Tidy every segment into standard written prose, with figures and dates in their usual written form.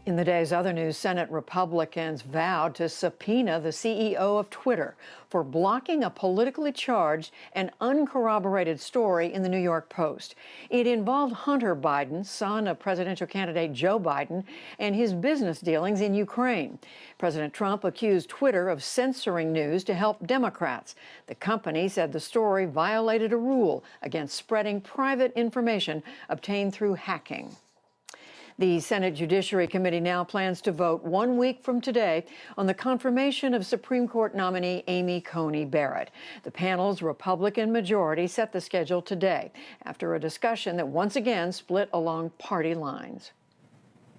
In the day's other news, Senate Republicans vowed to subpoena the CEO of Twitter for blocking a politically charged and uncorroborated story in the New York Post. It involved Hunter Biden, son of presidential candidate Joe Biden, and his business dealings in Ukraine. President Trump accused Twitter of censoring news to help Democrats. The company said the story violated a rule against spreading private information obtained through hacking. The Senate Judiciary Committee now plans to vote 1 week from today on the confirmation of Supreme Court nominee Amy Coney Barrett. The panel's Republican majority set the schedule today after a discussion that once again split along party lines.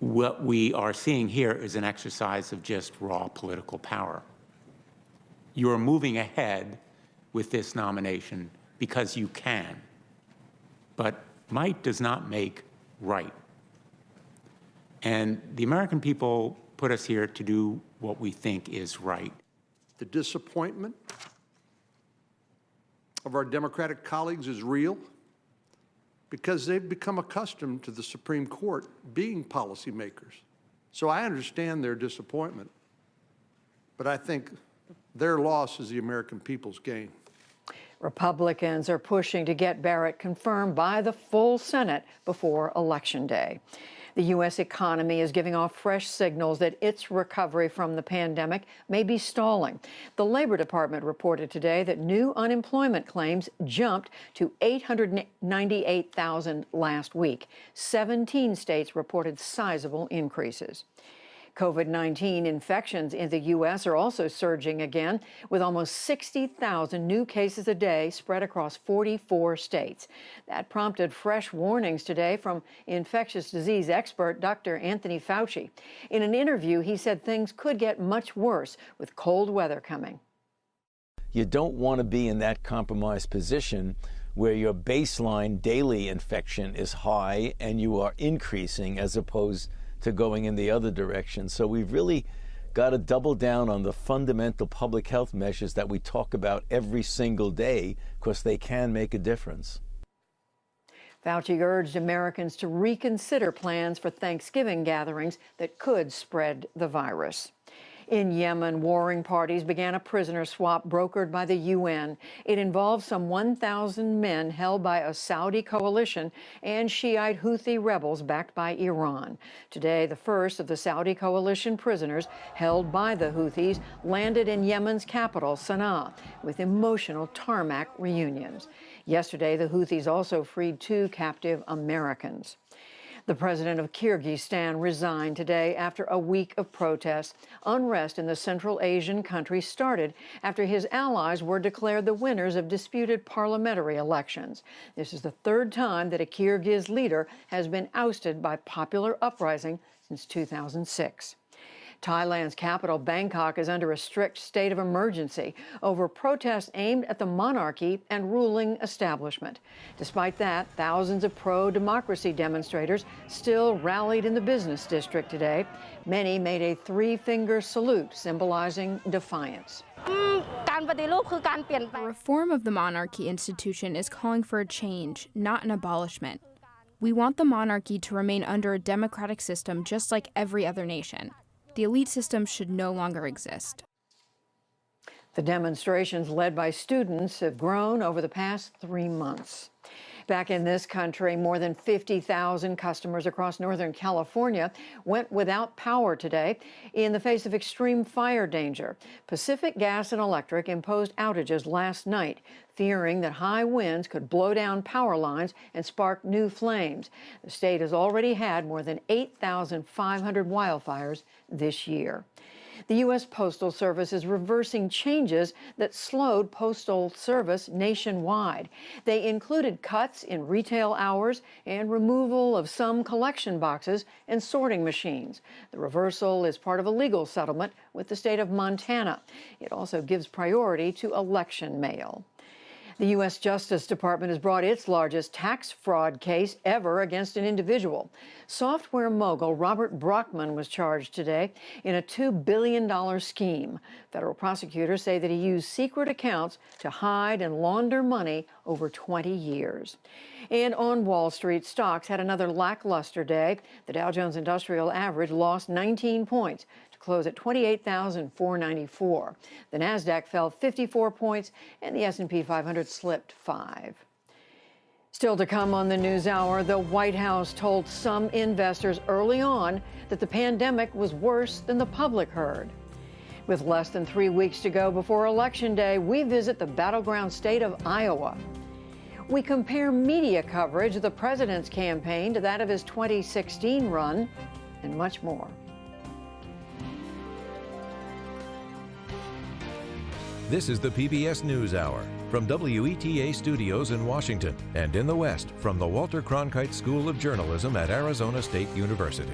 What we are seeing here is an exercise of just raw political power. You are moving ahead with this nomination because you can, but might does not make right. And the American people put us here to do what we think is right. The disappointment of our Democratic colleagues is real because they've become accustomed to the Supreme Court being policymakers. So I understand their disappointment, but I think their loss is the American people's gain. Republicans are pushing to get Barrett confirmed by the full Senate before Election Day. The U.S. economy is giving off fresh signals that its recovery from the pandemic may be stalling. The Labor Department reported today that new unemployment claims jumped to 898,000 last week. 17 states reported sizable increases. COVID-19 infections in the U.S. are also surging again, with almost 60,000 new cases a day spread across 44 states. That prompted fresh warnings today from infectious disease expert Dr. Anthony Fauci. In an interview, he said things could get much worse with cold weather coming. You don't want to be in that compromised position where your baseline daily infection is high and you are increasing as opposed to going in the other direction. So we've really got to double down on the fundamental public health measures that we talk about every single day, because they can make a difference. Fauci urged Americans to reconsider plans for Thanksgiving gatherings that could spread the virus. In Yemen, warring parties began a prisoner swap brokered by the UN. It involved some 1,000 men held by a Saudi coalition and Shiite Houthi rebels backed by Iran. Today, the first of the Saudi coalition prisoners held by the Houthis landed in Yemen's capital, Sana'a, with emotional tarmac reunions. Yesterday, the Houthis also freed 2 captive Americans. The president of Kyrgyzstan resigned today after a week of protests. Unrest in the Central Asian country started after his allies were declared the winners of disputed parliamentary elections. This is the 3rd time that a Kyrgyz leader has been ousted by popular uprising since 2006. Thailand's capital, Bangkok, is under a strict state of emergency over protests aimed at the monarchy and ruling establishment. Despite that, thousands of pro-democracy demonstrators still rallied in the business district today. Many made a 3-finger salute symbolizing defiance. The reform of the monarchy institution is calling for a change, not an abolishment. We want the monarchy to remain under a democratic system just like every other nation. The elite system should no longer exist. The demonstrations led by students have grown over the past 3 months. Back in this country, more than 50,000 customers across Northern California went without power today in the face of extreme fire danger. Pacific Gas and Electric imposed outages last night, fearing that high winds could blow down power lines and spark new flames. The state has already had more than 8,500 wildfires this year. The U.S. Postal Service is reversing changes that slowed postal service nationwide. They included cuts in retail hours and removal of some collection boxes and sorting machines. The reversal is part of a legal settlement with the state of Montana. It also gives priority to election mail. The U.S. Justice Department has brought its largest tax fraud case ever against an individual. Software mogul Robert Brockman was charged today in a $2 billion scheme. Federal prosecutors say that he used secret accounts to hide and launder money over 20 years. And on Wall Street, stocks had another lackluster day. The Dow Jones Industrial Average lost 19 points to close at 28,494. The Nasdaq fell 54 points, and the S&P 500 slipped 5. Still to come on the NewsHour, the White House told some investors early on that the pandemic was worse than the public heard. With less than 3 weeks to go before Election Day, we visit the battleground state of Iowa. We compare media coverage of the president's campaign to that of his 2016 run, and much more. This is the PBS NewsHour from WETA Studios in Washington and in the West from the Walter Cronkite School of Journalism at Arizona State University.